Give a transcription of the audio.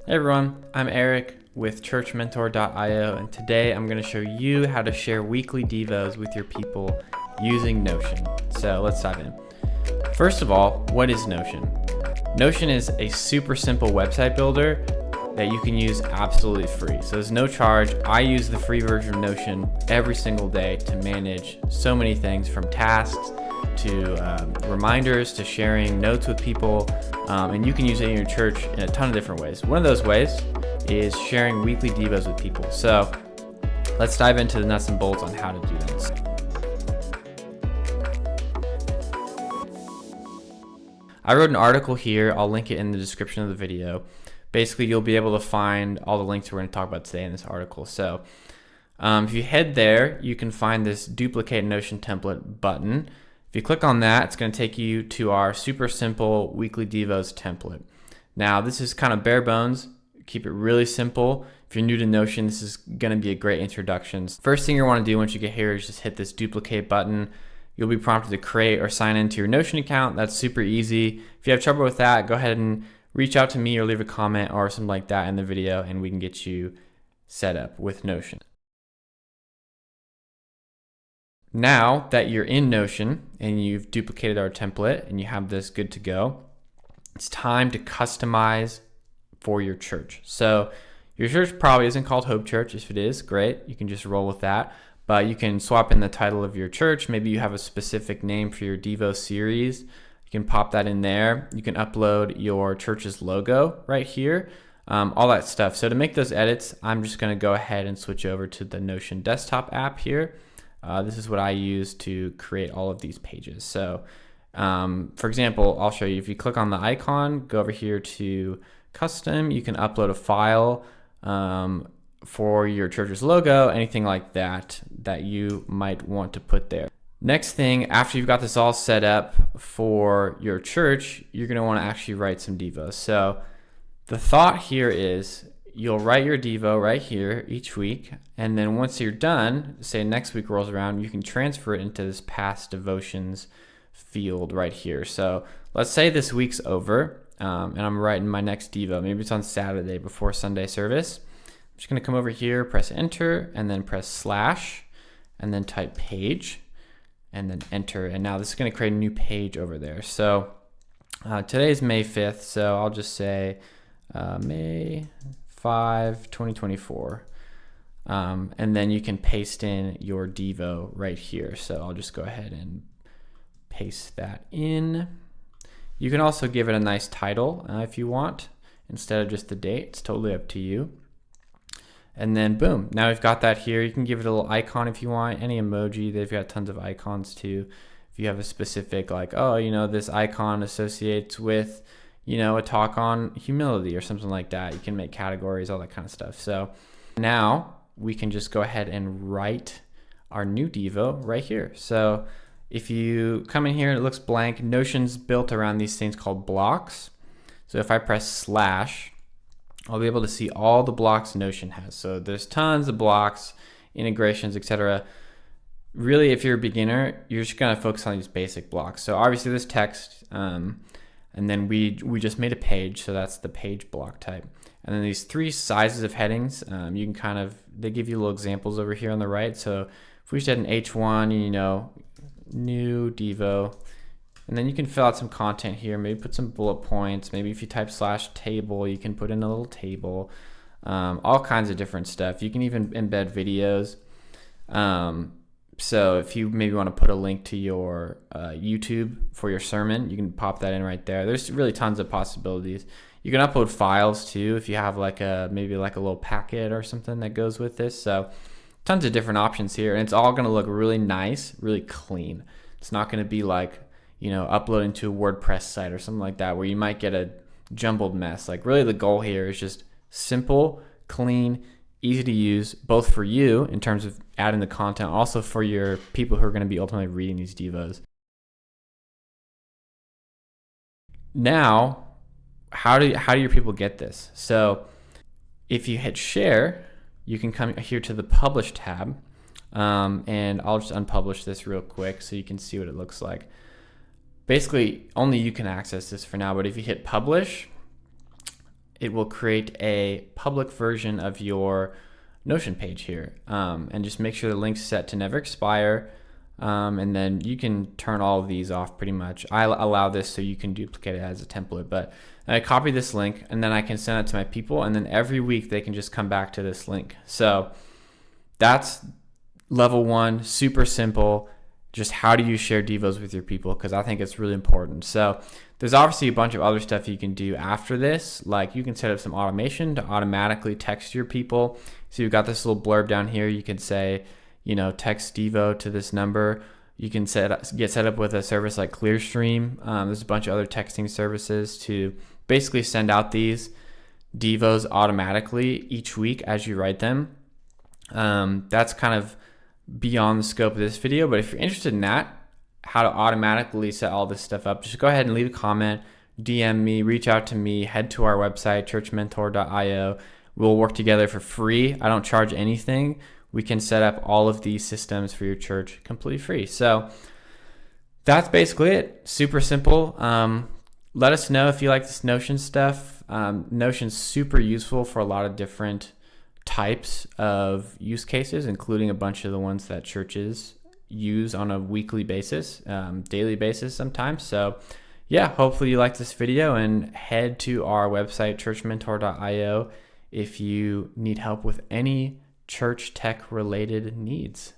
Hey everyone, I'm Eric with churchmentor.io, and today I'm going to show you how to share weekly devos with your people using Notion. So let's dive in. First of all, what is Notion? Notion is a super simple website builder that you can use absolutely free. So there's no charge. I use the free version of Notion every single day to manage so many things, from tasks to reminders to sharing notes with people, and you can use it in your church in a ton of different ways. One of those ways is sharing weekly devos with people. So let's dive into the nuts and bolts on how to do this. I wrote an article here. I'll link it in the description of the video. Basically, you'll be able to find all the links we're going to talk about today in this article. So if you head there, you can find this duplicate Notion template button. If you click on that, it's going to take you to our super simple weekly devos template. Now, this is kind of bare bones. Keep it really simple. If you're new to Notion, this is going to be a great introduction. First thing you want to do once you get here is just hit this duplicate button. You'll be prompted to create or sign into your Notion account. That's super easy. If you have trouble with that, go ahead and reach out to me or leave a comment or something like that in the video, and we can get you set up with Notion. Now that you're in Notion and you've duplicated our template and you have this good to go, it's time to customize for your church. So your church probably isn't called Hope Church. If it is, great. You can just roll with that. But you can swap in the title of your church. Maybe you have a specific name for your Devo series. You can pop that in there. You can upload your church's logo right here, all that stuff. So to make those edits, I'm just going to go ahead and switch over to the Notion desktop app here. This is what I use to create all of these pages. So for example, I'll show you. If you click on the icon, go over here to custom, you can upload a file for your church's logo, anything like that that you might want to put there. Next thing, after you've got this all set up for your church, you're going to want to actually write some devos. So the thought here is you'll write your devo right here each week, and then once you're done, say next week rolls around, you can transfer it into this past devotions field right here. So let's say this week's over, and I'm writing my next devo. Maybe it's on Saturday before Sunday service. I'm just going to come over here, press enter, and then press slash, and then type page, and then enter. And now this is going to create a new page over there. So today's May 5th, so I'll just say May 5, 2024. And then you can paste in your devo right here. So I'll just go ahead and paste that in. You can also give it a nice title if you want, instead of just the date. It's totally up to you. And then boom, now we've got that here. You can give it a little icon if you want, any emoji. They've got tons of icons too. If you have a specific, like, oh, this icon associates with, a talk on humility or something like that. You can make categories, all that kind of stuff. So now we can just go ahead and write our new devo right here. So if you come in here and it looks blank, Notion's built around these things called blocks. So if I press slash, I'll be able to see all the blocks Notion has. So there's tons of blocks, integrations, etc. Really, if you're a beginner, you're just gonna focus on these basic blocks. So obviously this text, and then we just made a page, so that's the page block type. And then these three sizes of headings, you can they give you little examples over here on the right. So if we just had an H1, new devo, and then you can fill out some content here, maybe put some bullet points. Maybe if you type slash table, you can put in a little table, all kinds of different stuff. You can even embed videos. So if you maybe want to put a link to your YouTube for your sermon, you can pop that in right there. There's really tons of possibilities. You can upload files too if you have maybe a little packet or something that goes with this. So tons of different options here, and it's all going to look really nice, really clean. It's not going to be like, uploading to a WordPress site or something like that where you might get a jumbled mess. Like, really the goal here is just simple, clean, easy to use, both for you in terms of adding the content, also for your people who are going to be ultimately reading these devos. Now, how do your people get this? So if you hit share, you can come here to the publish tab, and I'll just unpublish this real quick so you can see what it looks like. Basically, only you can access this for now, but if you hit publish, it will create a public version of your Notion page here. And just make sure the link's set to never expire. And then you can turn all of these off pretty much. I allow this so you can duplicate it as a template, but I copy this link and then I can send it to my people, and then every week they can just come back to this link. So that's level 1, super simple. Just how do you share devos with your people? Because I think it's really important. So there's obviously a bunch of other stuff you can do after this. Like you can set up some automation to automatically text your people. So you've got this little blurb down here. You can say, text devo to this number. You can get set up with a service like Clearstream. There's a bunch of other texting services to basically send out these devos automatically each week as you write them. That's kind of beyond the scope of this video, but if you're interested in that, how to automatically set all this stuff up, just go ahead and leave a comment, DM me, reach out to me, head to our website, churchmentor.io. We'll work together for free. I don't charge anything. We can set up all of these systems for your church completely free. So that's basically it. Super simple. Let us know if you like this Notion stuff. Notion's super useful for a lot of different types of use cases, including a bunch of the ones that churches use on a weekly basis, daily basis sometimes. So yeah, hopefully you like this video, and head to our website, churchmentor.io, if you need help with any church tech related needs.